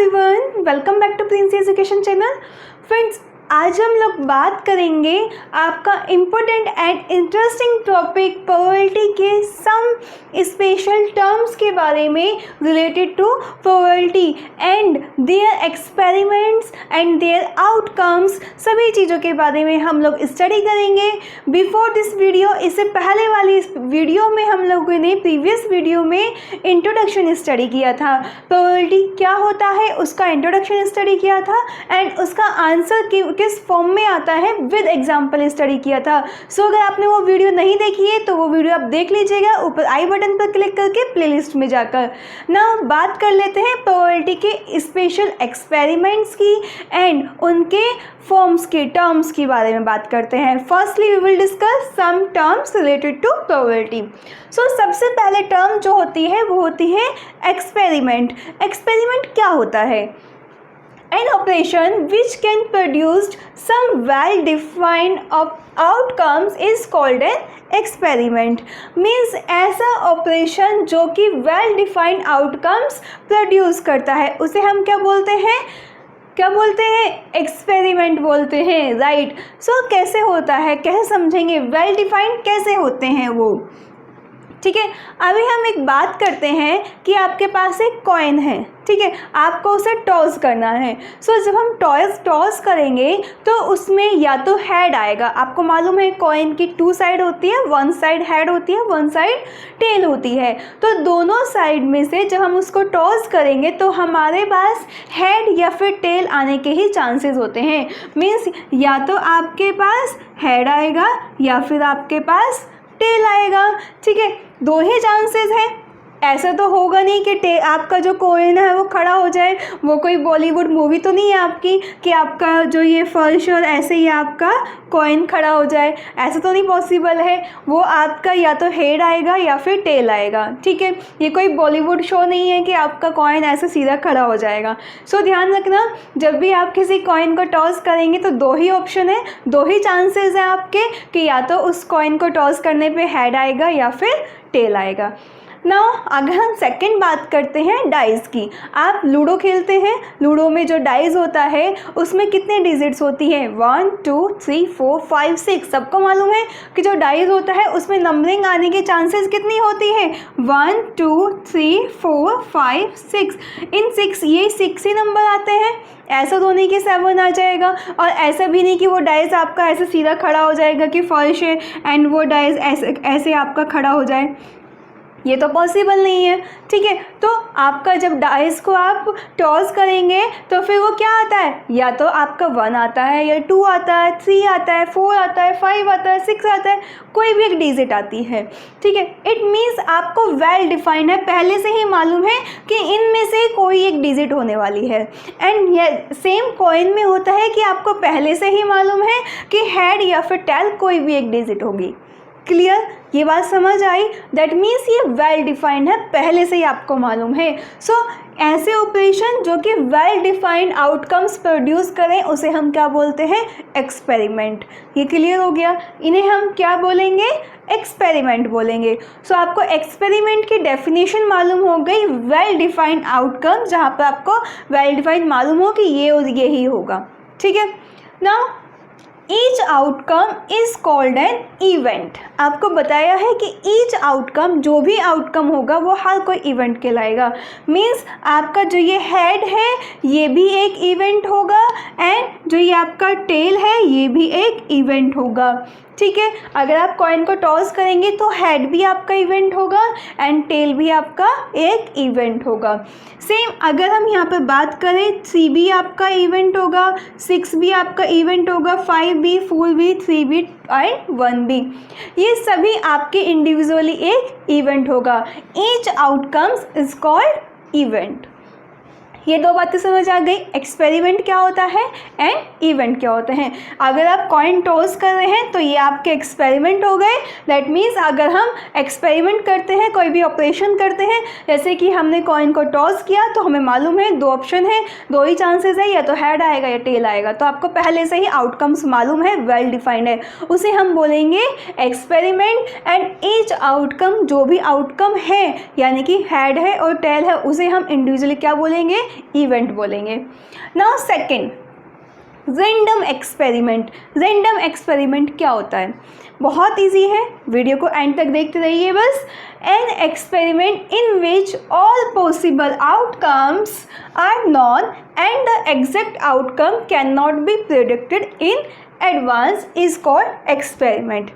Everyone, welcome back to Princy education channel. Friends, आज हम लोग बात करेंगे आपका important and interesting topic probability के सम स्पेशल टर्म्स के बारे में related to probability and their experiments and their outcomes, सभी चीज़ों के बारे में हम लोग स्टडी करेंगे। बिफोर दिस वीडियो, इससे पहले वाली इस वीडियो में हम लोगों ने प्रीवियस वीडियो में इंट्रोडक्शन स्टडी किया था, प्रोबेबिलिटी क्या होता है उसका इंट्रोडक्शन स्टडी किया था एंड उसका आंसर किस फॉर्म में आता है विद एग्जाम्पल स्टडी किया था। सो अगर आपने वो वीडियो नहीं देखी है तो वो वीडियो आप देख लीजिएगा ऊपर आई बटन पर क्लिक करके प्लेलिस्ट में जाकर। ना बात कर लेते हैं प्रोबेबिलिटी के स्पेशल एक्सपेरिमेंट्स की एंड उनके फॉर्म्स के टर्म्स के बारे में बात करते हैं। Firstly we will discuss some terms related to probability. So सबसे पहले टर्म जो होती है वो होती है एक्सपेरिमेंट। एक्सपेरिमेंट क्या होता है? An operation which can produce some well-defined outcomes is called an experiment. Means ऐसा ऑपरेशन जो कि well-defined outcomes produce करता है उसे हम क्या बोलते हैं? क्या बोलते हैं? एक्सपेरिमेंट बोलते हैं, राइट। सो कैसे होता है, कैसे समझेंगे? वेल डिफाइंड कैसे होते हैं वो, ठीक है। अभी हम एक बात करते हैं कि आपके पास एक कॉइन है, ठीक है, आपको उसे टॉस करना है। सो जब हम टॉस करेंगे तो उसमें या तो हेड आएगा। आपको मालूम है कॉइन की टू साइड होती है, वन साइड हेड होती है, वन साइड टेल होती है। तो दोनों साइड में से जब हम उसको टॉस करेंगे तो हमारे पास हेड या फिर टेल आने के ही चांसेस होते हैं। मीन्स या तो आपके पास हेड आएगा या फिर आपके पास टेल आएगा, ठीक है। दो ही चांसेस हैं। ऐसा तो होगा नहीं कि आपका जो कॉइन है वो खड़ा हो जाए। वो कोई बॉलीवुड मूवी तो नहीं है आपकी कि आपका जो ये फर्श और ऐसे ही आपका कॉइन खड़ा हो जाए। ऐसा तो नहीं पॉसिबल है। वो आपका या तो हेड आएगा या फिर टेल आएगा, ठीक है। ये कोई बॉलीवुड शो नहीं है कि आपका कॉइन ऐसे सीधा खड़ा हो जाएगा। सो ध्यान रखना, जब भी आप किसी कॉइन को टॉस करेंगे तो दो ही ऑप्शन है, दो ही चांसेस हैं आपके कि या तो उस कॉइन को टॉस करने पे हेड आएगा या फिर टेल आएगा। नाउ अगर हम सेकंड बात करते हैं डाइस की। आप लूडो खेलते हैं, लूडो में जो डाइस होता है उसमें कितने डिजिट्स होती हैं? 1 2 3 4 5 6। सबको मालूम है कि जो डाइस होता है उसमें नंबरिंग आने की चांसेस कितनी होती है? 1 2 3 4 5 6। इन 6 ये 6 ही नंबर आते हैं। ऐसा तो नहीं कि 7 आ जाएगा, और ऐसा भी नहीं कि वो डाइस आपका ऐसे सीधा खड़ा हो जाएगा कि फर्श है एंड वो डाइस ऐसे आपका खड़ा हो जाए। ये तो पॉसिबल नहीं है, ठीक है। तो आपका जब डाइस को आप टॉस करेंगे तो फिर वो क्या आता है? या तो आपका 1 आता है या 2 आता है, 3 आता है, 4 आता है, 5 आता है, 6 आता है, कोई भी एक डिजिट आती है, ठीक है। इट मीन्स आपको वेल डिफाइंड है, पहले से ही मालूम है कि इनमें से कोई एक डिजिट होने वाली है। एंड ये सेम कॉइन में होता है कि आपको पहले से ही मालूम है कि हेड या फिर टेल कोई भी एक डिजिट होगी। क्लियर? ये बात समझ आई? दैट मीन्स ये वेल डिफाइंड है, पहले से ही आपको मालूम है। सो ऐसे ऑपरेशन जो कि वेल डिफाइंड आउटकम्स प्रोड्यूस करें उसे हम क्या बोलते हैं? एक्सपेरिमेंट। ये क्लियर हो गया? इन्हें हम क्या बोलेंगे? एक्सपेरिमेंट बोलेंगे। सो आपको एक्सपेरिमेंट की डेफिनेशन मालूम हो गई, वेल डिफाइंड आउटकम, जहाँ पर आपको वेल डिफाइंड मालूम हो कि ये और ये ही होगा, ठीक है। Now each outcome is called an event. आपको बताया है कि ईच आउटकम, जो भी आउटकम होगा वो हर कोई इवेंट कहलाएगा। मीन्स आपका जो ये हेड है ये भी एक इवेंट होगा एंड जो ये आपका टेल है ये भी एक इवेंट होगा, ठीक है। अगर आप कॉइन को टॉस करेंगे तो हेड भी आपका इवेंट होगा एंड टेल भी आपका एक इवेंट होगा। सेम अगर हम यहाँ पर बात करें, 3 भी आपका इवेंट होगा, 6 भी आपका इवेंट होगा, 5 भी, 4 भी, 3 भी एंड 1 भी। ये सभी आपके इंडिविजुअली एक इवेंट होगा। Each outcomes is called event. ये दो बातें समझ आ गई, एक्सपेरिमेंट क्या होता है एंड इवेंट क्या होते हैं। अगर आप कॉइन टॉस कर रहे हैं तो ये आपके एक्सपेरिमेंट हो गए। दैट मीन्स अगर हम एक्सपेरिमेंट करते हैं, कोई भी ऑपरेशन करते हैं, जैसे कि हमने कॉइन को टॉस किया तो हमें मालूम है दो ऑप्शन है, दो ही चांसेस है, या तो हेड आएगा या टेल आएगा। तो आपको पहले से ही आउटकम्स मालूम है, वेल डिफाइंड है, उसे हम बोलेंगे एक्सपेरिमेंट। एंड ईच आउटकम, जो भी आउटकम है यानी कि हेड है और टेल है, उसे हम इंडिविजुअली क्या बोलेंगे? इवेंट बोलेंगे। Now second, random experiment. Random experiment क्या होता है? बहुत इजी है, वीडियो को एंड तक देखते रहिए बस। An experiment in which all possible outcomes are known and the exact outcome can not be predicted in advance is called experiment.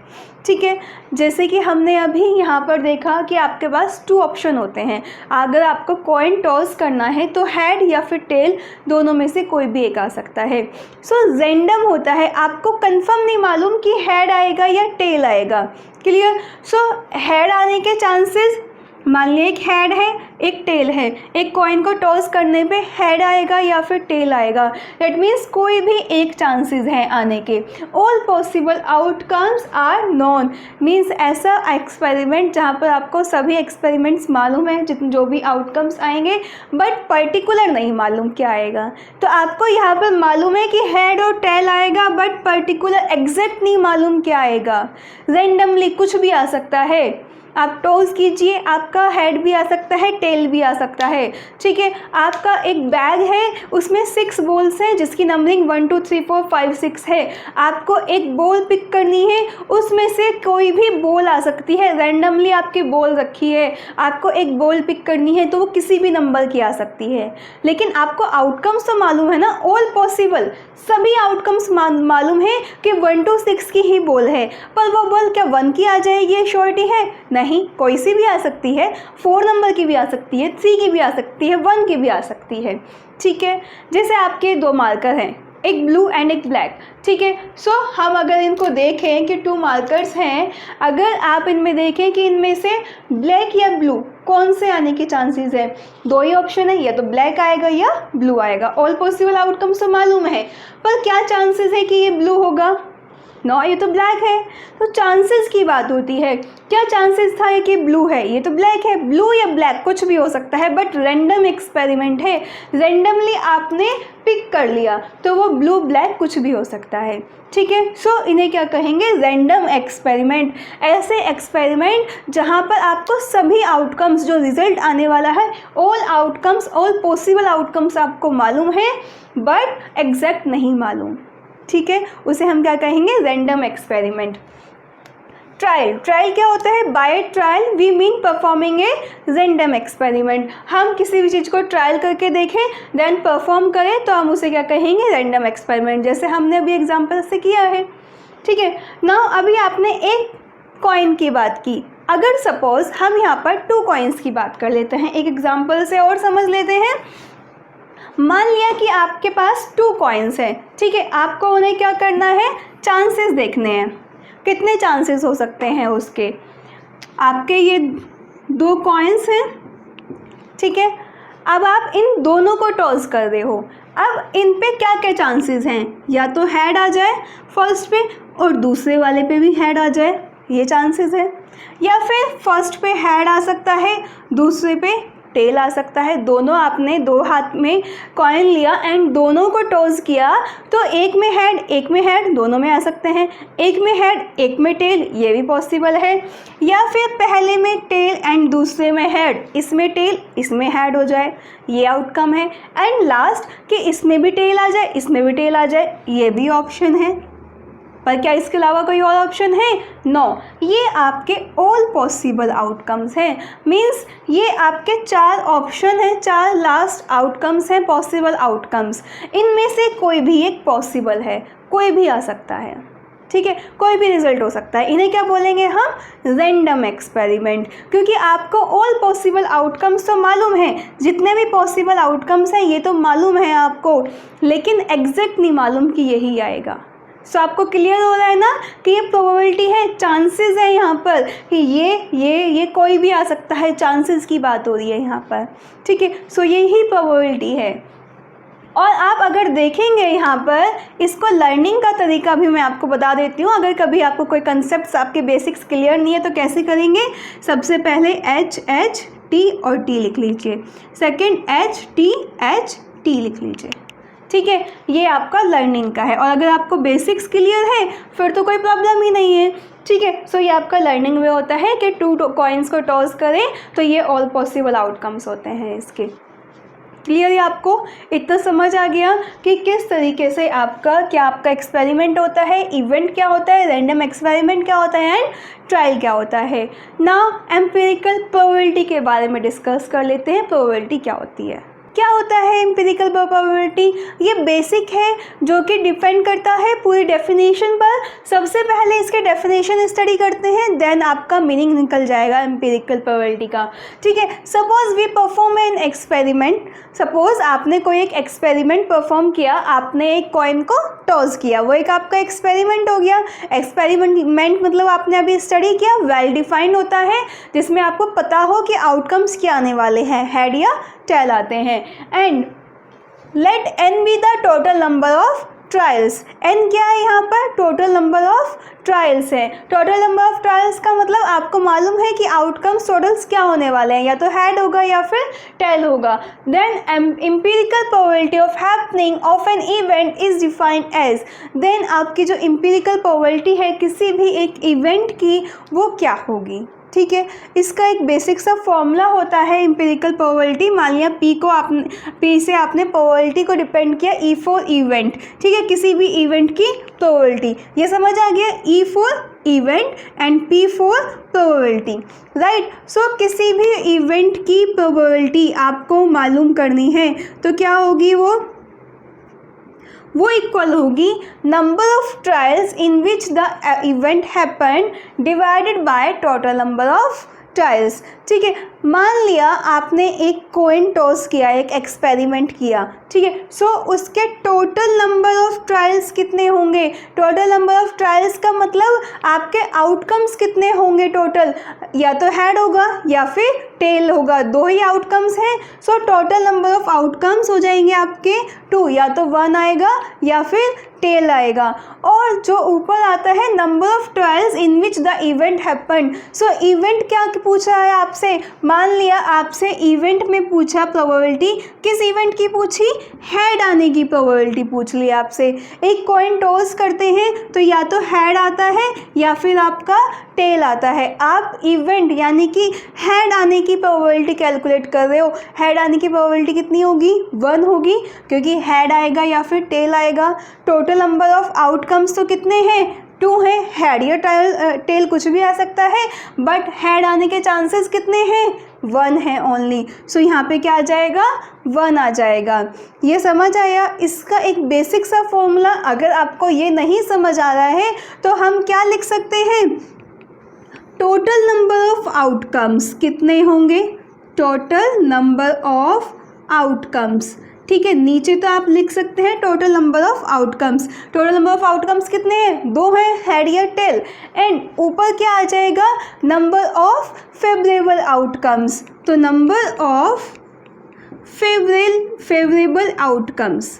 ठीक है, जैसे कि हमने अभी यहाँ पर देखा कि आपके पास 2 ऑप्शन होते हैं। अगर आपको कॉइन टॉस करना है तो हेड या फिर टेल, दोनों में से कोई भी एक आ सकता है। सो रैंडम होता है, आपको कंफर्म नहीं मालूम कि हेड आएगा या टेल आएगा। क्लियर? सो हेड आने के चांसेस, मान लिया एक हेड है एक टेल है, एक कॉइन को टॉस करने पे हेड आएगा या फिर टेल आएगा, दैट मीन्स कोई भी एक चांसेस है आने के। All possible outcomes are known, means ऐसा एक्सपेरिमेंट जहाँ पर आपको सभी एक्सपेरिमेंट्स मालूम है जो भी आउटकम्स आएंगे, बट पर्टिकुलर नहीं मालूम क्या आएगा। तो आपको यहाँ पर मालूम है कि हेड और टेल आएगा, बट पर्टिकुलर एग्जैक्ट नहीं मालूम क्या आएगा। रेंडमली कुछ भी आ सकता है, आप टॉस कीजिए, आपका हेड भी आ सकता है, टेल भी आ सकता है। ठीक है, आपका एक बैग है, उसमें 6 बॉल्स हैं जिसकी नंबरिंग 1 2 3 4 5 6 है। आपको एक बॉल पिक करनी है, उसमें से कोई भी बॉल आ सकती है। रैंडमली आपकी बॉल रखी है, आपको एक बॉल पिक करनी है तो वो किसी भी नंबर की आ सकती है, लेकिन आपको आउटकम्स तो मालूम है ना, ऑल पॉसिबल, सभी आउटकम्स मालूम है कि 1 to 6 की ही बॉल है। पर वो बॉल क्या 1 की आ जाएगी, ये श्योरिटी है? नहीं, कोई सी भी आ सकती है, 4 नंबर की भी आ सकती है, 3 की भी आ सकती है, 1 की भी आ सकती है। ठीक है, जैसे आपके 2 मार्कर हैं, एक ब्लू एंड एक ब्लैक। ठीक है, सो हम अगर इनको देखें कि 2 मार्कर्स हैं, अगर आप इनमें देखें कि इनमें से ब्लैक या ब्लू कौन से आने के चांसेस है, 2 ही ऑप्शन है, या तो ब्लैक आएगा या ब्लू आएगा। ऑल पॉसिबल आउटकम्स तो मालूम है, पर क्या चांसेस है कि ये ब्लू होगा? नो, ये तो ब्लैक है। तो चांसेस की बात होती है, क्या चांसेस था कि ब्लू है, ये तो ब्लैक है। ब्लू या ब्लैक कुछ भी हो सकता है, बट रैंडम एक्सपेरिमेंट है, रैंडमली आपने पिक कर लिया, तो वो ब्लू ब्लैक कुछ भी हो सकता है। ठीक है, सो इन्हें क्या कहेंगे? Random experiment. ऐसे एक्सपेरिमेंट जहाँ पर आपको सभी आउटकम्स, जो रिजल्ट आने वाला है, all outcomes, all possible outcomes आपको मालूम है, बट एग्जैक्ट नहीं मालूम। ठीक है, उसे हम क्या कहेंगे? Random experiment. ट्रायल। ट्रायल क्या होता है? By trial we mean performing a random experiment. हम किसी भी चीज़ को ट्रायल करके देखें, देन परफॉर्म करें, तो हम उसे क्या कहेंगे? रैंडम एक्सपेरिमेंट, जैसे हमने अभी एग्जाम्पल से किया है। ठीक है, नाउ अभी आपने एक कॉइन की बात की, अगर सपोज हम यहाँ पर 2 कॉइन्स की बात कर लेते हैं, एक एग्जाम्पल से और समझ लेते हैं। मान लिया कि आपके पास 2 कॉइन्स हैं। ठीक है, आपको उन्हें क्या करना है? चांसेस देखने हैं, कितने चांसेस हो सकते हैं उसके। आपके ये 2 कॉइन्स हैं। ठीक है, अब आप इन दोनों को टॉस कर रहे हो, अब इन पे क्या क्या चांसेस हैं? या तो हेड आ जाए फर्स्ट पे और दूसरे वाले पे भी हेड आ जाए, ये चांसेस है, या फिर फर्स्ट पे हेड आ सकता है, दूसरे पे टेल आ सकता है। दोनों आपने 2 हाथ में कॉइन लिया एंड दोनों को टॉस किया, तो एक में हेड एक में हेड, दोनों में आ सकते हैं। एक में हेड एक में टेल, ये भी पॉसिबल है। या फिर पहले में टेल एंड दूसरे में हेड, इसमें टेल इसमें हेड हो जाए, ये आउटकम है। एंड लास्ट कि इसमें भी टेल आ जाए इसमें भी टेल आ जाए, ये भी ऑप्शन है। पर क्या इसके अलावा कोई और ऑप्शन है? नो, ये आपके ऑल पॉसिबल आउटकम्स हैं। मीन्स ये आपके 4 ऑप्शन हैं, 4 लास्ट आउटकम्स हैं, पॉसिबल आउटकम्स। इनमें से कोई भी एक पॉसिबल है, कोई भी आ सकता है। ठीक है, कोई भी रिजल्ट हो सकता है। इन्हें क्या बोलेंगे हम? रैंडम एक्सपेरिमेंट, क्योंकि आपको ऑल पॉसिबल आउटकम्स तो मालूम है, जितने भी पॉसिबल आउटकम्स हैं ये तो मालूम है आपको, लेकिन एग्जैक्ट नहीं मालूम कि यही आएगा। सो आपको क्लियर हो रहा है ना कि ये प्रोबेबिलिटी है, चांसेस है यहाँ पर कि ये कोई भी आ सकता है, चांसेस की बात हो रही है यहाँ पर। ठीक है, सो यही प्रोबेबिलिटी है। और आप अगर देखेंगे यहाँ पर, इसको लर्निंग का तरीका भी मैं आपको बता देती हूँ। अगर कभी आपको कोई कंसेप्ट, आपके बेसिक्स क्लियर नहीं है तो कैसे करेंगे? सबसे पहले H T और T लिख लीजिए, सेकेंड H T लिख लीजिए। ठीक है, ये आपका लर्निंग का है। और अगर आपको बेसिक्स क्लियर है फिर तो कोई प्रॉब्लम ही नहीं है। ठीक है, सो ये आपका लर्निंग वे होता है कि 2 कॉइन्स को टॉस करें तो ये ऑल पॉसिबल आउटकम्स होते हैं इसके। क्लियर है आपको? इतना समझ आ गया कि किस तरीके से आपका एक्सपेरिमेंट होता है, इवेंट क्या होता है, रैंडम एक्सपेरिमेंट क्या होता है एंड ट्रायल क्या होता है। नाउ एम्पिरिकल प्रोबेबिलिटी के बारे में डिस्कस कर लेते हैं। प्रोबेबिलिटी क्या होती है? क्या होता है एम्पिरिकल प्रोबेबिलिटी? ये बेसिक है जो कि डिपेंड करता है पूरी डेफिनेशन पर। सबसे पहले इसके डेफिनेशन स्टडी करते हैं, देन आपका मीनिंग निकल जाएगा एम्पिरिकल प्रोबेबिलिटी का। ठीक है, suppose we perform an experiment. Suppose आपने कोई एक एक्सपेरिमेंट परफॉर्म किया, आपने एक कॉइन को टॉस किया, वो एक आपका एक्सपेरिमेंट हो गया। एक्सपेरिमेंट मतलब आपने अभी स्टडी किया, वेल डिफाइंड होता है, जिसमें आपको पता हो कि आउटकम्स क्या आने वाले हैं, हेड या टेल आते हैं। And let n be the total number of trials. n क्या है यहाँ पर? टोटल नंबर ऑफ ट्रायल्स है। टोटल नंबर ऑफ ट्रायल्स का मतलब आपको मालूम है कि आउटकम्स टोटल्स क्या होने वाले हैं, या तो हेड होगा या फिर टेल होगा। Then empirical probability of happening of an event is defined as. Then आपकी जो एम्पिरिकल प्रोबेबिलिटी है किसी भी एक इवेंट की, वो क्या होगी? ठीक है, इसका एक बेसिक सा फॉर्मूला होता है एम्पिरिकल प्रोबेबिलिटी। मान लिया P से आपने प्रोबेबिलिटी को डिपेंड किया E फॉर इवेंट। ठीक है, किसी भी इवेंट की प्रोबेबिलिटी, ये समझ आ गया? E for event and P for probability, right. So किसी भी इवेंट की प्रोबेबिलिटी आपको मालूम करनी है तो क्या होगी? वो इक्वल होगी number of trials in which the event happen divided by total number of trials. ठीक है, मान लिया आपने एक कॉइन टॉस किया, एक एक्सपेरिमेंट किया। ठीक है, सो उसके टोटल नंबर ऑफ ट्रायल्स कितने होंगे? टोटल नंबर ऑफ ट्रायल्स का मतलब आपके आउटकम्स कितने होंगे टोटल? या तो हेड होगा या फिर टेल होगा, दो ही आउटकम्स हैं। So total number of outcomes हो जाएंगे आपके 2, या तो 1 आएगा या फिर टेल आएगा। और जो ऊपर आता है number of trials in which the event happen. So event क्या पूछ रहा है आपसे? मान लिया आपसे इवेंट में पूछा प्रोबेबिलिटी, किस इवेंट की पूछी? हेड आने की प्रोबेबिलिटी पूछ ली आपसे। एक कॉइन टॉस करते हैं तो या तो हेड आता है या फिर आपका टेल आता है। आप इवेंट यानी कि हेड आने की प्रोबेबिलिटी कैलकुलेट कर रहे हो। हेड आने की प्रोबेबिलिटी कितनी होगी? 1 होगी, क्योंकि हेड आएगा या फिर टेल आएगा। टोटल नंबर ऑफ आउटकम्स तो कितने हैं? 2 है। हेड या टेल कुछ भी आ सकता है, बट हेड आने के चांसेस कितने हैं? 1 है ओनली। सो यहाँ पे क्या आ जाएगा? 1 आ जाएगा। ये समझ आया? इसका एक बेसिक सा फॉर्मूला। अगर आपको ये नहीं समझ आ रहा है तो हम क्या लिख सकते हैं? टोटल नंबर ऑफ आउटकम्स कितने होंगे? Total number of outcomes. ठीक है, नीचे तो आप लिख सकते हैं total number of outcomes. Total number of outcomes कितने हैं? 2 हैं, हेड या टेल। एंड ऊपर क्या आ जाएगा? Number of favourable outcomes. तो नंबर ऑफ फेवरेबल आउटकम्स।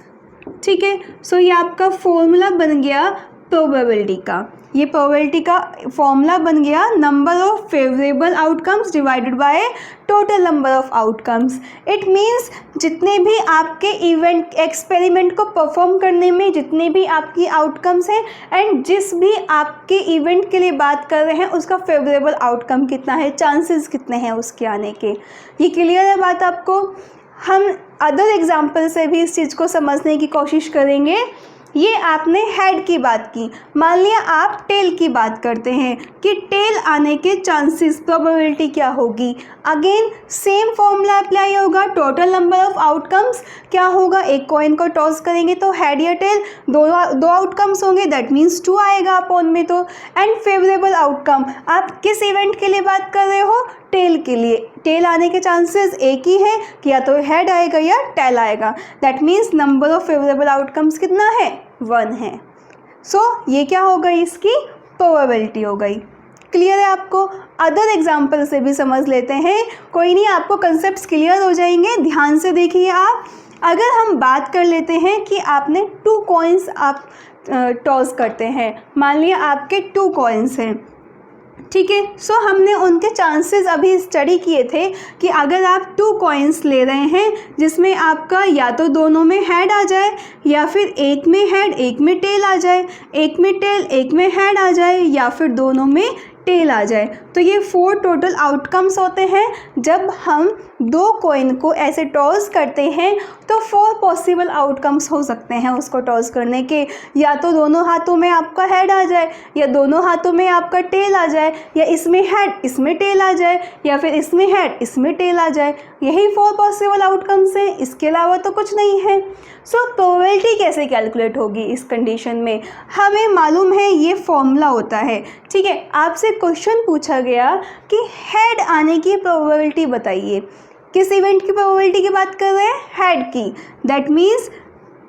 ठीक है, सो ये आपका फॉर्मूला बन गया प्रोबेबिलिटी का। ये प्रोबेबिलिटी का फॉर्मूला बन गया number of favourable outcomes divided by total number of outcomes. It means जितने भी आपके इवेंट एक्सपेरिमेंट को परफॉर्म करने में जितने भी आपकी आउटकम्स हैं एंड जिस भी आपके इवेंट के लिए बात कर रहे हैं उसका फेवरेबल आउटकम कितना है, चांसेस कितने हैं उसके आने के। ये क्लियर है बात आपको? हम अदर एग्जाम्पल से भी इस चीज़ को समझने की कोशिश करेंगे। ये आपने हेड की बात की, मान लिया आप टेल की बात करते हैं कि टेल आने के चांसेस, प्रोबेबिलिटी क्या होगी? अगेन सेम फॉर्मूला अप्लाई होगा। टोटल नंबर ऑफ आउटकम्स क्या होगा? एक कॉइन को टॉस करेंगे तो हेड या टेल, दो आउटकम्स होंगे, दैट मीन्स 2 आएगा अपॉन में तो। एंड फेवरेबल आउटकम, आप किस इवेंट के लिए बात कर रहे हो? टेल के लिए। टेल आने के चांसेस एक ही है कि या तो हेड आएगा या टेल आएगा, that means number of favourable outcomes कितना है? 1 है। सो ये क्या हो गई? इसकी प्रोबेबिलिटी हो गई। क्लियर है आपको? अदर एग्जाम्पल से भी समझ लेते हैं, कोई नहीं, आपको कंसेप्ट क्लियर हो जाएंगे। ध्यान से देखिए आप। अगर हम बात कर लेते हैं कि आपने 2 कॉइन्स आप टॉस करते हैं, मान लिया आपके 2 कॉइन्स हैं। ठीक है, सो हमने उनके चांसेस अभी स्टडी किए थे कि अगर आप 2 कॉइन्स ले रहे हैं जिसमें आपका या तो दोनों में हेड आ जाए या फिर एक में हेड एक में टेल आ जाए, एक में टेल एक में हेड आ जाए, या फिर दोनों में टेल आ जाए, तो ये 4 टोटल आउटकम्स होते हैं। जब हम 2 कॉइन को ऐसे टॉस करते हैं तो 4 पॉसिबल आउटकम्स हो सकते हैं उसको टॉस करने के। या तो दोनों हाथों में आपका हेड आ जाए, या दोनों हाथों में आपका टेल आ जाए, या इसमें हेड इसमें टेल आ जाए, या फिर इसमें हेड इसमें टेल आ जाए। यही 4 पॉसिबल आउटकम्स हैं, इसके अलावा तो कुछ नहीं है। सो प्रोबेबिलिटी कैसे कैलकुलेट होगी इस कंडीशन में? हमें मालूम है ये फॉर्मूला होता है, ठीक है। आपसे क्वेश्चन पूछा गया कि हेड आने की प्रोबेबिलिटी बताइए। किस इवेंट की प्रोबेबिलिटी की बात कर रहे हैं? हेड की। दैट मीन्स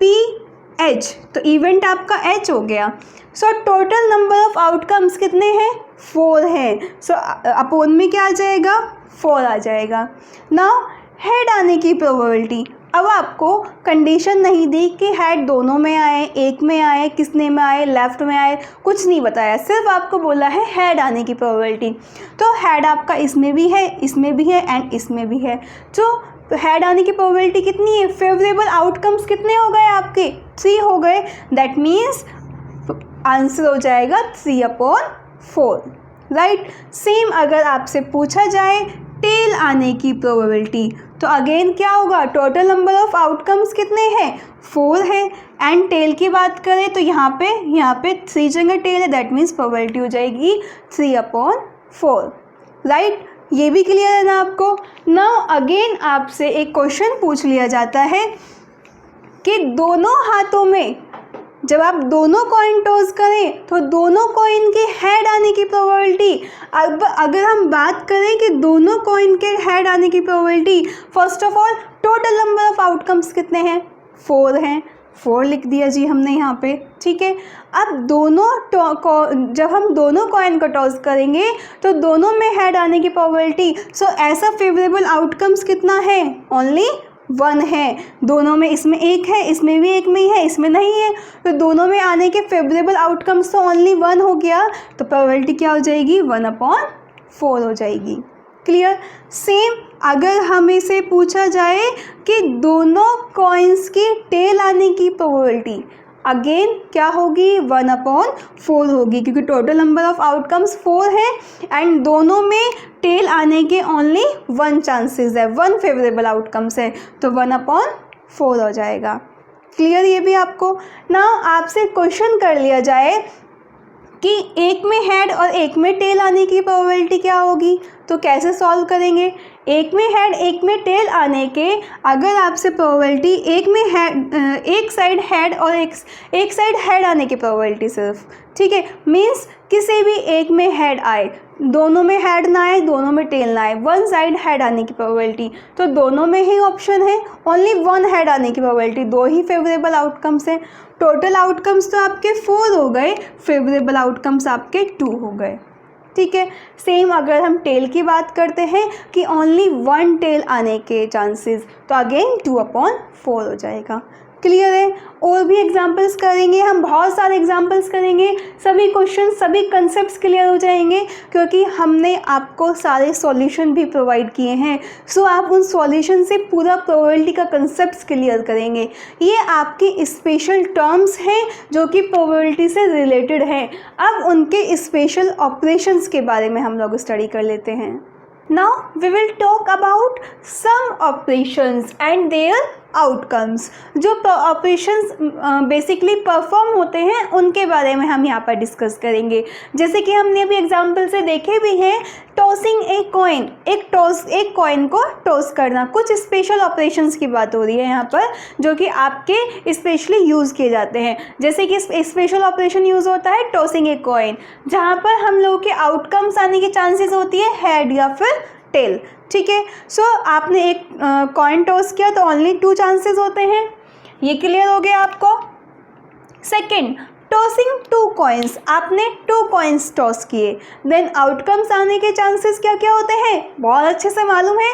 PH, तो इवेंट आपका H हो गया। So total number of outcomes कितने हैं? 4 हैं। सो अपोन में क्या आ जाएगा? 4 आ जाएगा। नाउ हेड आने की प्रोबेबिलिटी, अब आपको कंडीशन नहीं दी कि हेड दोनों में आए, एक में आए, किसने में आए, लेफ्ट में आए, कुछ नहीं बताया, सिर्फ आपको बोला है हेड आने की प्रोबेबिलिटी। तो हेड आपका इसमें भी है, इसमें भी है एंड इसमें भी है। तो हेड आने की प्रोबेबिलिटी कितनी है? फेवरेबल आउटकम्स कितने हो गए आपके? 3 हो गए। दैट मीन्स आंसर हो जाएगा 3/4, राइट। सेम अगर आपसे पूछा जाए टेल आने की प्रोबेबिलिटी, तो अगेन क्या होगा? टोटल नंबर ऑफ आउटकम्स कितने हैं? 4 है। एंड टेल की बात करें तो यहाँ पे 3 जगह टेल है। दैट मीन्स प्रोबेबिलिटी हो जाएगी 3/4, राइट। ये भी क्लियर है ना आपको? नाउ अगेन आपसे एक क्वेश्चन पूछ लिया जाता है कि दोनों हाथों में जब आप दोनों कॉइन टॉस करें तो दोनों कॉइन के हेड आने की प्रोबेबिलिटी। अब अगर हम बात करें कि दोनों कॉइन के हेड आने की probability, first of all total number of outcomes कितने हैं? 4 हैं। 4 लिख दिया जी हमने यहाँ पे, ठीक है। अब जब हम दोनों कॉइन को टॉस करेंगे तो दोनों में हेड आने की प्रोबेबिलिटी, सो ऐसा फेवरेबल आउटकम्स कितना है? ओनली 1 है। दोनों में, इसमें एक है, इसमें भी एक में ही है, इसमें नहीं है, तो दोनों में आने के फेवरेबल आउटकम्स तो ओनली 1 हो गया। तो प्रोबेबिलिटी क्या हो जाएगी? 1/4 हो जाएगी। क्लियर? सेम अगर हमें से पूछा जाए कि दोनों कॉइन्स की टेल आने की प्रोबेबिलिटी, अगेन क्या होगी? 1/4 होगी, क्योंकि टोटल नंबर ऑफ आउटकम्स 4 है एंड दोनों में टेल आने के ओनली 1 चांसेस है, 1 फेवरेबल आउटकम्स है, तो 1/4 हो जाएगा। क्लियर ये भी आपको? ना आपसे क्वेश्चन कर लिया जाए कि एक में हेड और एक में टेल आने की प्रोबेबिलिटी क्या होगी, तो कैसे सॉल्व करेंगे? एक में हेड एक में टेल आने के, अगर आपसे प्रोबेबिलिटी एक में हेड, एक साइड हेड और एक साइड हेड आने की प्रोबेबिलिटी सिर्फ, ठीक है। मीन्स किसी भी एक में हेड आए, दोनों में हेड ना आए, दोनों में टेल ना आए, 1 साइड हेड आने की प्रोबेबिलिटी, तो दोनों में ही ऑप्शन है ओनली 1 हेड आने की प्रोबेबिलिटी, 2 ही फेवरेबल आउटकम्स हैं। टोटल आउटकम्स तो आपके 4 हो गए, फेवरेबल आउटकम्स आपके 2 हो गए, ठीक है। सेम अगर हम टेल की बात करते हैं कि ओनली 1 टेल आने के चांसेस, तो अगेन 2/4 हो जाएगा। क्लियर है? और भी एग्जांपल्स करेंगे हम, बहुत सारे एग्जांपल्स करेंगे, सभी क्वेश्चन सभी कंसेप्ट्स क्लियर हो जाएंगे, क्योंकि हमने आपको सारे सॉल्यूशन भी प्रोवाइड किए हैं। सो आप उन सॉल्यूशन से पूरा प्रोबेबिलिटी का कंसेप्ट्स क्लियर करेंगे। ये आपके स्पेशल टर्म्स हैं जो कि प्रोबेबिलिटी से रिलेटेड हैं। अब उनके स्पेशल ऑपरेशंस के बारे में हम लोग स्टडी कर लेते हैं। Now we will talk about some operations and their outcomes। जो ऑपरेशंस बेसिकली परफॉर्म होते हैं उनके बारे में हम यहाँ पर डिस्कस करेंगे। जैसे कि हमने अभी एग्जांपल से देखे भी हैं, टॉसिंग ए कॉइन, एक कॉइन को टॉस करना, कुछ स्पेशल ऑपरेशंस की बात हो रही है यहाँ पर जो कि आपके स्पेशली यूज़ किए जाते हैं। जैसे कि स्पेशल ऑपरेशन यूज़ होता है टॉसिंग ए कॉइन, जहाँ पर हम लोगों के आउटकम्स आने की चांसेस होती है हेड या फिर टेल, ठीक है। सो आपने एक कॉइन टॉस किया तो ओनली 2 चांसेस होते हैं, ये क्लियर हो गया आपको। सेकंड, टॉसिंग 2 कॉइन्स, आपने 2 कॉइन्स टॉस किए, देन आउटकम्स आने के चांसेस क्या क्या होते हैं? बहुत अच्छे से मालूम है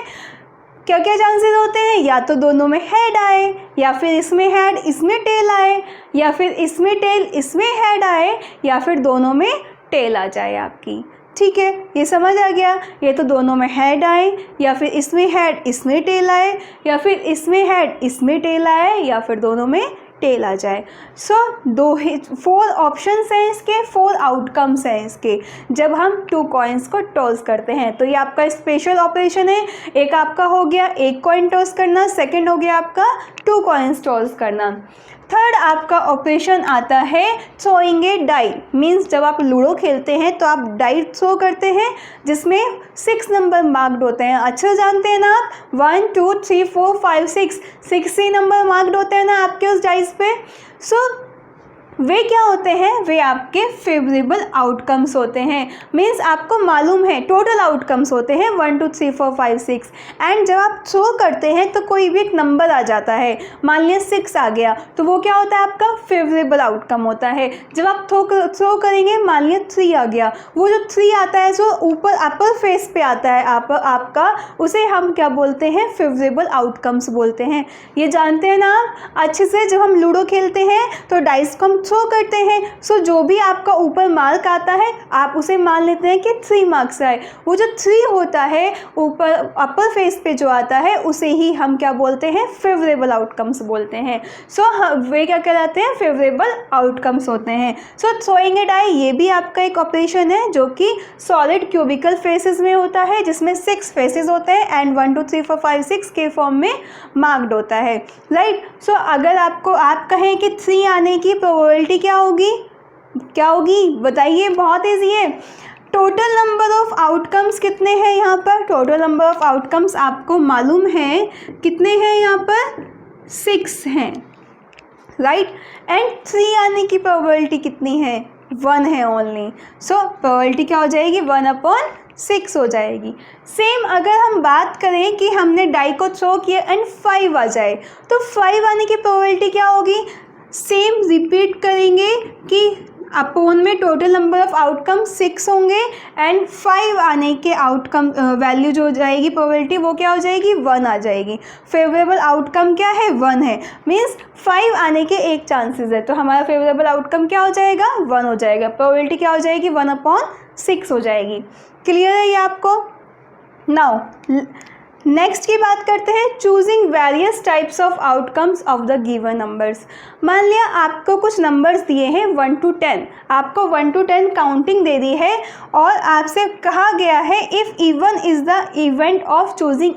क्या क्या चांसेस होते हैं। या तो दोनों में हेड आए, या फिर इसमें हेड इसमें टेल आए, या फिर इसमें टेल इसमें हेड आए, या फिर दोनों में टेल आ जाए आपकी, ठीक है। ये समझ आ गया? ये तो दोनों में हेड आए, या फिर इसमें हेड इसमें टेल आए, या फिर इसमें हेड इसमें टेल आए, या फिर दोनों में टेल आ जाए। सो 4 ऑप्शंस हैं इसके, 4 आउटकम्स हैं इसके जब हम 2 कॉइन्स को टॉस करते हैं। तो ये आपका स्पेशल ऑपरेशन है। एक आपका हो गया 1 कॉइन टॉस करना, सेकंड हो गया आपका 2 कॉइन्स टॉस करना। थर्ड आपका ऑपरेशन आता है थ्रोइंग ए डाई, मीन्स जब आप लूडो खेलते हैं तो आप डाई थ्रो करते हैं जिसमें 6 नंबर मार्क्ड होते हैं। अच्छा जानते हैं ना आप, 1 2 3 4 5 6 ही नंबर मार्क्ड होते हैं ना आपके उस डाइस पे। सो वे क्या होते हैं, वे आपके फेवरेबल आउटकम्स होते हैं। मीन्स आपको मालूम है टोटल आउटकम्स होते हैं 1 2 3 4 5 6, एंड जब आप थ्रो करते हैं तो कोई भी एक नंबर आ जाता है, मान लिया 6 आ गया तो वो क्या होता है आपका फेवरेबल आउटकम होता है। जब आप थ्रो करेंगे, मान लिया 3 आ गया, वो जो 3 आता है जो ऊपर अपर फेस पे आता है आपका, उसे हम क्या बोलते हैं, फेवरेबल आउटकम्स बोलते हैं। ये जानते हैं ना आप अच्छे से। जब हम लूडो खेलते हैं तो डाइस को हम थ्रो करते हैं, सो जो भी आपका ऊपर मार्क आता है आप उसे मान लेते हैं कि 3 मार्क्स आए। वो जो 3 होता है ऊपर अपर फेस पे जो आता है उसे ही हम क्या बोलते हैं, फेवरेबल आउटकम्स बोलते हैं। सो वे क्या कहलाते हैं, फेवरेबल आउटकम्स होते हैं। सो थ्रोइंग ए डाई ये भी आपका एक ऑपरेशन है जो कि सॉलिड क्यूबिकल फेसेस में होता है, जिसमें 6 फेसेस होते हैं एंड 1 2 3 4 5 6 के फॉर्म में मार्क्ड होता है, राइट। सो अगर आपको आप कहें कि 3 आने की प्रोबेबिलिटी क्या होगी बताइए, बहुत ईजी है। टोटल नंबर ऑफ आउटकम्स कितने हैं यहाँ पर, टोटल नंबर ऑफ आउटकम्स आपको मालूम है कितने हैं यहाँ पर, 6 हैं, राइट। एंड 3 आने की प्रोबेबिलिटी कितनी है, 1 है ओनली। सो प्रोबेबिलिटी क्या हो जाएगी, 1/6 हो जाएगी। सेम अगर हम बात करें कि हमने डाई को थ्रो किया एंड 5 आ जाए, तो 5 आने की प्रोबेबिलिटी क्या होगी, सेम रिपीट करेंगे कि अपोन में टोटल नंबर ऑफ आउटकम 6 होंगे एंड 5 आने के आउटकम वैल्यू जो हो जाएगी प्रोबेबिलिटी, वो क्या हो जाएगी, 1 आ जाएगी। फेवरेबल आउटकम क्या है, 1 है, मीन्स 5 आने के 1 चांसेस है, तो हमारा फेवरेबल आउटकम क्या हो जाएगा, 1 हो जाएगा। प्रोबेबिलिटी क्या हो जाएगी, 1/6 हो जाएगी। क्लियर है ये आपको। नाउ नेक्स्ट की बात करते हैं, choosing various types of outcomes of the given numbers. मान लिया आपको कुछ नंबर्स दिए हैं 1 to 10, आपको 1 to 10 काउंटिंग दे दी है और आपसे कहा गया है if even is the event of choosing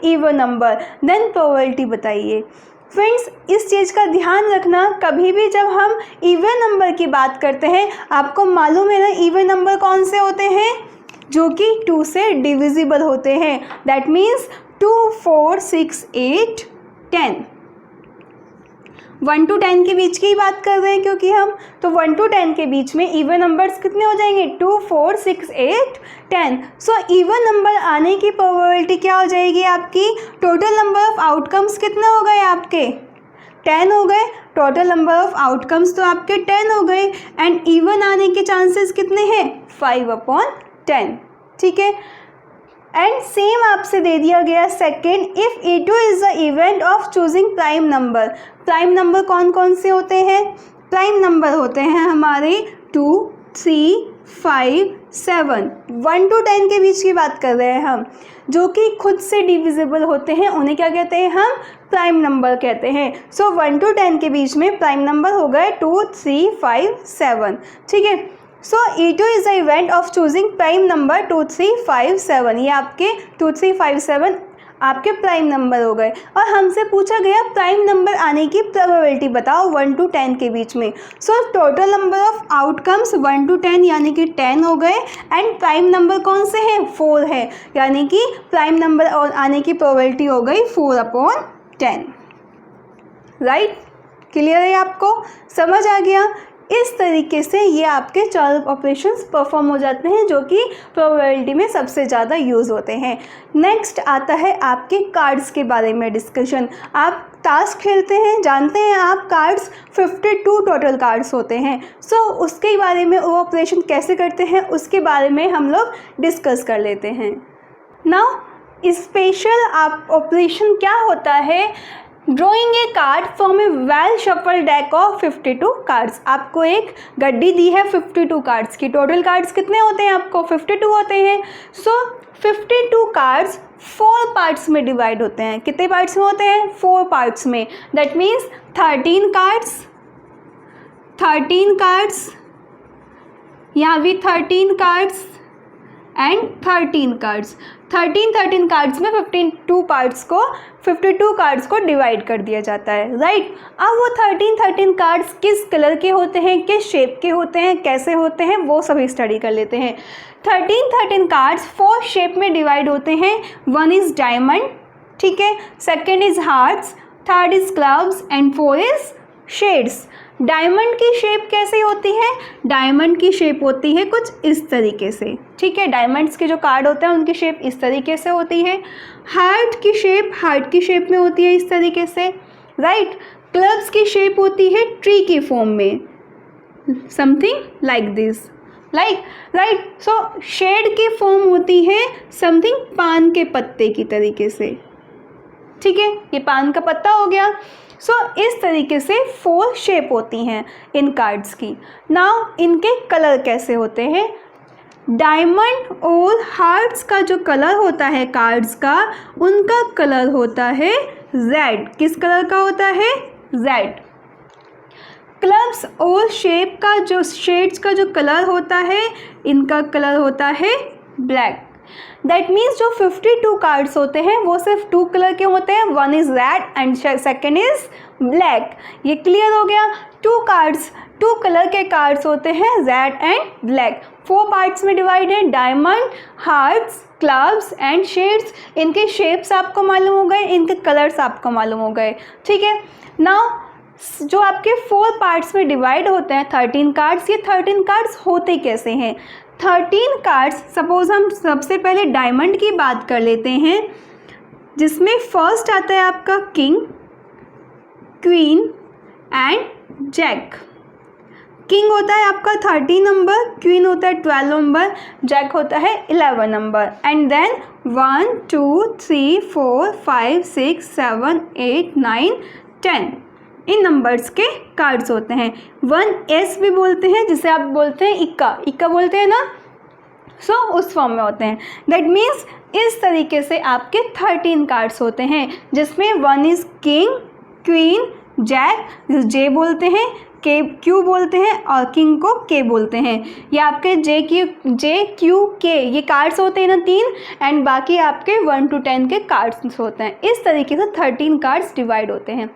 even number, then probability बताइए। फ्रेंड्स इस चीज़ का ध्यान रखना, कभी भी जब हम इवन नंबर की बात करते हैं, आपको मालूम है ना इवन नंबर कौन से होते हैं, जो कि 2 से डिविजिबल होते हैं। दैट मीन्स 2 4 6 8 10, 1 to 10 के बीच की ही बात कर रहे हैं क्योंकि हम, तो 1 to 10 के बीच में इवन नंबर्स कितने हो जाएंगे, 2 4 6 8 10। सो इवन नंबर आने की प्रोबेबिलिटी क्या हो जाएगी आपकी, टोटल नंबर ऑफ आउटकम्स कितने हो गए आपके, 10 हो गए। टोटल नंबर ऑफ आउटकम्स तो आपके 10 हो गए एंड इवन आने के चांसेस कितने हैं, 5/10, ठीक है। एंड सेम आपसे दे दिया गया second, if E2 is the event of choosing prime number. Prime number कौन कौन से होते हैं, प्राइम नंबर होते हैं हमारे 2 3 5 7, 1 to 10 के बीच की बात कर रहे हैं हम, जो कि खुद से डिविजिबल होते हैं, उन्हें क्या कहते हैं हम, प्राइम नंबर कहते हैं। सो 1 to 10 के बीच में प्राइम नंबर हो गए 2 3 5 7, ठीक है। सो E2 is the event of choosing prime number 2 3 5 7, ये आपके 2 3 5 7 आपके प्राइम नंबर हो गए। और हमसे पूछा गया प्राइम नंबर आने की प्रोबेबिलिटी बताओ 1 to 10 के बीच में। So total number of outcomes 1 to 10 यानी कि 10 हो गए एंड प्राइम नंबर कौन से हैं, 4 है, यानी कि प्राइम नंबर आने की प्रोबेबिलिटी हो गई 4/10, राइट। क्लियर है, आपको समझ आ गया। इस तरीके से ये आपके 4 ऑपरेशंस परफॉर्म हो जाते हैं जो कि प्रोबेबिलिटी में सबसे ज़्यादा यूज़ होते हैं। नेक्स्ट आता है आपके कार्ड्स के बारे में डिस्कशन। आप टास्क खेलते हैं, जानते हैं आप, कार्ड्स 52 टोटल कार्ड्स होते हैं। सो उसके बारे में, वो ऑपरेशन कैसे करते हैं उसके बारे में हम लोग डिस्कस कर लेते हैं। नाउ स्पेशल ऑपरेशन क्या होता है, drawing a card from A well shuffle deck of 52 cards. आपको एक गड्डी दी है 52 कार्ड्स की, टोटल कार्ड्स कितने होते हैं आपको, 52 होते हैं। सो 52 कार्ड्स 4 पार्ट्स में डिवाइड होते हैं। कितने पार्ट्स में होते हैं? 4 पार्ट्स में। दैट मीन्स 13 कार्ड्स, यहाँ भी 13 कार्ड्स एंड 13 कार्ड्स। 13 कार्ड्स में 52 कार्ड्स को डिवाइड कर दिया जाता है, राइट। अब वो 13 कार्ड्स किस कलर के होते हैं, किस शेप के होते हैं, कैसे होते हैं, वो सभी स्टडी कर लेते हैं। 13 कार्ड्स 4 शेप में डिवाइड होते हैं। 1 इज़ डायमंड, ठीक है, 2nd is hearts, 3rd is clubs and 4 is shades. Diamond की शेप कैसे होती है? डायमंड की शेप होती है कुछ इस तरीके से, ठीक है। डायमंड्स के जो कार्ड होते हैं उनकी शेप इस तरीके से होती है। हार्ट की शेप में होती है इस तरीके से, राइट। क्लब्स की शेप होती है ट्री की फॉर्म में, something like this, right. So shade की फॉर्म होती है समथिंग पान के पत्ते की तरीके से, ठीक है। ये पान का पत्ता हो गया। सो इस तरीके से 4 शेप होती हैं इन कार्ड्स की। नाउ इनके कलर कैसे होते हैं? डायमंड और हार्ट्स का जो कलर होता है कार्ड्स का, उनका कलर होता है रेड। किस कलर का होता है? रेड। क्लब्स और शेड्स का जो कलर होता है, इनका कलर होता है ब्लैक। दैट मीन्स जो 52 कार्ड्स होते हैं वो सिर्फ 2 कलर के होते हैं। 1 is red and 2nd is black. ये क्लियर हो गया। 2 कलर के कार्ड्स होते हैं, रेड एंड ब्लैक। 4 पार्ट्स में डिवाइड है। Diamond, hearts, clubs and shades. इनके शेप्स आपको मालूम हो गए, इनके कलर्स आपको मालूम हो गए, ठीक है। नाउ जो आपके 4 पार्ट्स में डिवाइड होते हैं 13 कार्ड्स, ये 13 कार्ड्स होते कैसे हैं? 13 कार्ड्स, सपोज हम सबसे पहले डायमंड की बात कर लेते हैं, जिसमें फर्स्ट आता है आपका king, queen and jack. King होता है आपका 30 नंबर, क्वीन होता है 12 नंबर, जैक होता है 11 number. And then 1 2 3 4 5 6 7 8 9 10 in numbers के कार्ड्स होते हैं। 1S भी बोलते हैं, जिसे आप बोलते हैं इक्का बोलते हैं ना, सो उस फॉर्म में होते हैं। दैट मीन्स इस तरीके से आपके 13 कार्ड्स होते हैं, जिसमें 1 इज़ किंग, क्वीन, जैक, जे बोलते हैं, के क्यू बोलते हैं और किंग को के बोलते हैं। ये आपके जे क्यू के ये कार्ड्स होते हैं ना 3, एंड बाकी आपके 1 to 10 के कार्ड्स होते हैं। इस तरीके से 13 कार्ड्स डिवाइड होते हैं।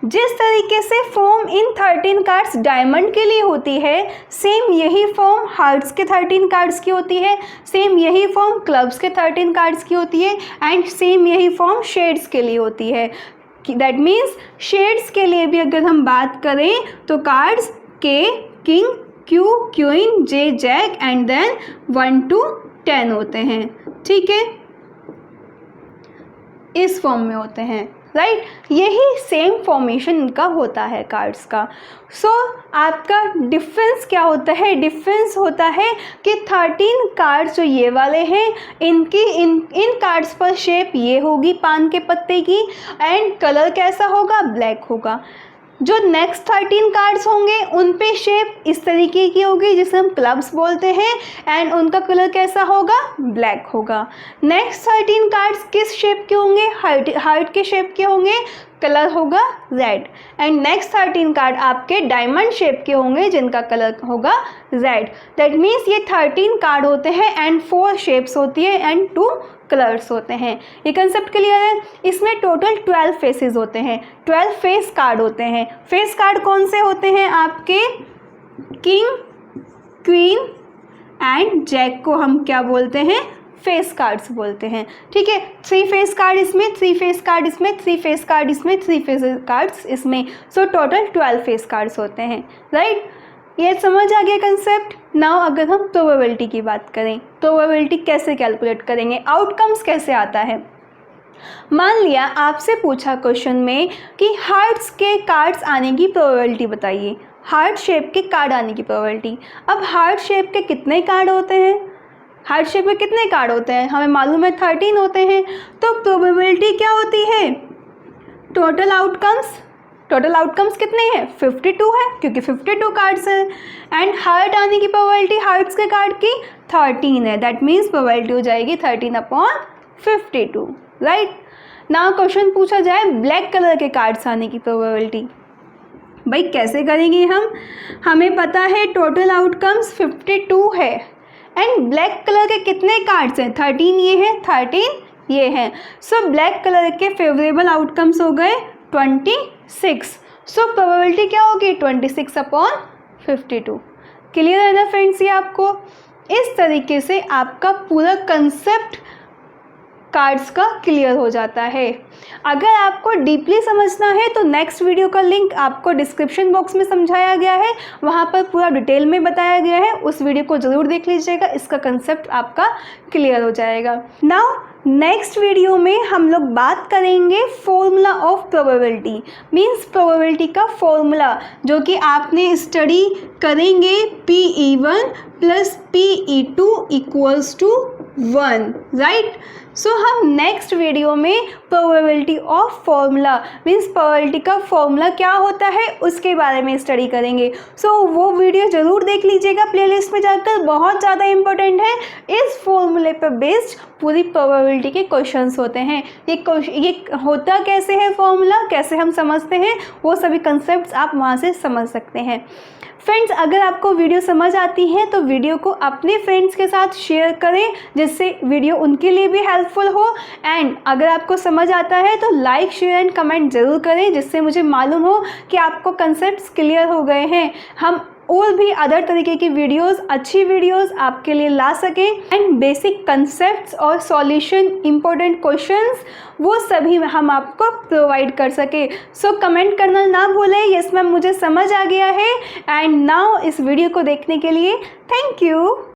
जिस तरीके से फॉर्म इन 13 कार्ड्स डायमंड के लिए होती है, सेम यही फॉर्म हार्ट्स के 13 कार्ड्स की होती है, सेम यही फॉर्म क्लब्स के 13 कार्ड्स की होती है, एंड सेम यही फॉर्म शेड्स के लिए होती है। दैट मीन्स शेड्स के लिए भी अगर हम बात करें तो कार्ड्स के, king, Q, queen, J, jack and then 1 to 10 होते हैं, ठीक है, इस फॉर्म में होते हैं, राइट। यही सेम फॉर्मेशन इनका होता है कार्ड्स का। सो आपका डिफरेंस क्या होता है? डिफरेंस होता है कि 13 कार्ड्स जो ये वाले हैं, इनकी इन कार्ड्स पर शेप ये होगी पान के पत्ते की, एंड कलर कैसा होगा? ब्लैक होगा। जो नेक्स्ट 13 कार्ड्स होंगे उन पे शेप इस तरीके की होगी, जिसे हम क्लब्स बोलते हैं, एंड उनका कलर कैसा होगा? ब्लैक होगा। नेक्स्ट 13 कार्ड्स किस शेप के होंगे? हार्ट के शेप के होंगे, कलर होगा रेड। एंड नेक्स्ट 13 कार्ड आपके डायमंड शेप के होंगे, जिनका कलर होगा रेड। दैट मीन्स ये 13 कार्ड होते हैं एंड 4 शेप्स होती है एंड 2 कलर्स होते हैं। ये कंसेप्ट क्लियर है? इसमें टोटल 12 फेसेस होते हैं, 12 फेस कार्ड होते हैं। फेस कार्ड कौन से होते हैं? आपके किंग, क्वीन एंड जैक को हम क्या बोलते हैं? फेस कार्ड्स बोलते हैं, ठीक है। 3 फेस कार्ड इसमें, 3 फेस कार्ड इसमें, 3 फेस कार्ड इसमें, 3 फेस कार्ड्स इसमें, सो टोटल 12 फेस कार्ड्स होते हैं, राइट। ये समझ आ गया कंसेप्ट। नाउ अगर हम प्रोबेबिलिटी की बात करें, प्रोबेबिलिटी कैसे कैलकुलेट करेंगे, आउटकम्स कैसे आता है। मान लिया आपसे पूछा क्वेश्चन में कि हार्ट्स के कार्ड्स आने की प्रोबेबिलिटी बताइए, हार्ट शेप के कार्ड आने की प्रोबेबिलिटी। अब हार्ट शेप के कितने कार्ड होते हैं? हार्ट शेप में कितने कार्ड होते हैं? हमें मालूम है 13 होते हैं। तो प्रोबेबिलिटी क्या होती है? टोटल आउटकम्स टोटल आउटकम्स कितने हैं, 52 है क्योंकि 52 कार्ड्स हैं। एंड हार्ट आने की प्रोबेबिलिटी हार्ट्स के कार्ड की 13 है, दैट मीन्स प्रोबेबिलिटी हो जाएगी 13/52, राइट। नाउ क्वेश्चन पूछा जाए ब्लैक कलर के कार्ड्स आने की प्रोबेबिलिटी। भाई कैसे करेंगे हम, हमें पता है टोटल आउटकम्स 52 है एंड ब्लैक कलर के कितने कार्ड्स हैं, 13 ये हैं, 13 ये हैं। सो ब्लैक कलर के फेवरेबल आउटकम्स हो गए 26। सो प्रोबेबिलिटी क्या होगी 26/52। क्लियर है ना फ्रेंड्स, ये आपको इस तरीके से आपका पूरा कंसेप्ट कार्ड्स का क्लियर हो जाता है। अगर आपको डीपली समझना है तो नेक्स्ट वीडियो का लिंक आपको डिस्क्रिप्शन बॉक्स में समझाया गया है, वहाँ पर पूरा डिटेल में बताया गया है, उस वीडियो को ज़रूर देख लीजिएगा, इसका कंसेप्ट आपका क्लियर हो जाएगा। नाउ नेक्स्ट वीडियो में हम लोग बात करेंगे formula of probability, means probability का फॉर्मूला जो कि आपने स्टडी करेंगे PE1 + PE2 = 1, राइट। सो हम नेक्स्ट वीडियो में probability of formula means probability का फॉर्मूला क्या होता है उसके बारे में स्टडी करेंगे। सो वो वीडियो ज़रूर देख लीजिएगा प्लेलिस्ट में जाकर, बहुत ज़्यादा इंपॉर्टेंट है। इस फॉर्मूले पर बेस्ड पूरी प्रोबेबिलिटी के क्वेश्चंस होते हैं। ये होता कैसे है फॉर्मूला, कैसे हम समझते हैं, वो सभी कंसेप्ट्स आप वहाँ से समझ सकते हैं। फ्रेंड्स, अगर आपको वीडियो समझ आती है तो वीडियो को अपने फ्रेंड्स के साथ शेयर करें जिससे वीडियो उनके लिए भी हेल्पफुल हो। एंड अगर आपको समझ आता है तो लाइक, शेयर एंड कमेंट ज़रूर करें जिससे मुझे मालूम हो कि आपको कंसेप्ट्स क्लियर हो गए हैं। हम और भी अदर तरीके की वीडियोस, अच्छी वीडियोस आपके लिए ला सकें एंड बेसिक कंसेप्ट्स और सॉल्यूशन, इम्पोर्टेंट क्वेश्चंस वो सभी हम आपको प्रोवाइड कर सके। सो कमेंट करना ना भूलें, यस मैम मुझे समझ आ गया है। एंड नाउ इस वीडियो को देखने के लिए थैंक यू।